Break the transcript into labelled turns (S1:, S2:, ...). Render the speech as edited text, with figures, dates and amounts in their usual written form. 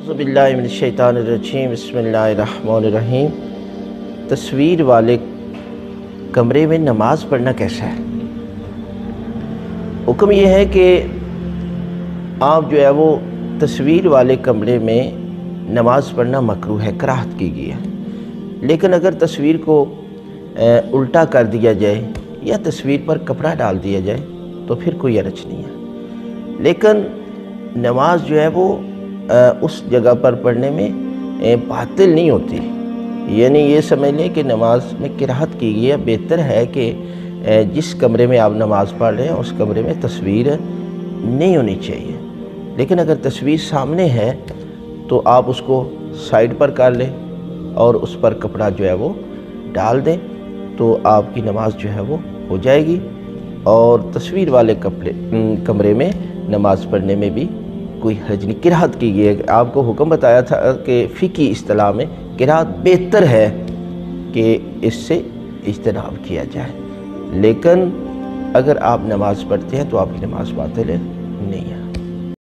S1: अऊज़ुबिल्लाहि मिनश्शैतानिर्रजीम बिस्मिल्लाहिर्रहमानिर्रहीम। तस्वीर वाले कमरे में नमाज पढ़ना कैसा है? हुक्म यह है कि आप जो है वो तस्वीर वाले कमरे में नमाज पढ़ना मकरूह है, कराहत की गई है। लेकिन अगर तस्वीर को उल्टा कर दिया जाए या तस्वीर पर कपड़ा डाल दिया जाए तो फिर कोई हरज नहीं है। लेकिन नमाज जो है वो उस जगह पर पढ़ने में बातिल नहीं होती, यानी ये समझ लें कि नमाज में कराहत की गई है। बेहतर है कि जिस कमरे में आप नमाज पढ़ रहे हैं उस कमरे में तस्वीर नहीं होनी चाहिए। लेकिन अगर तस्वीर सामने है तो आप उसको साइड पर कर लें और उस पर कपड़ा जो है वो डाल दें तो आपकी नमाज जो है वो हो जाएगी। और तस्वीर वाले कमरे में नमाज पढ़ने में भी कोई हरज नहीं, किराहत की गई है। आपको हुक्म बताया था कि फ़िकी इस्तिलाह में किराहत बेहतर है कि इससे इज्तनाब किया जाए। लेकिन अगर आप नमाज़ पढ़ते हैं तो आपकी नमाज बातिल नहीं है।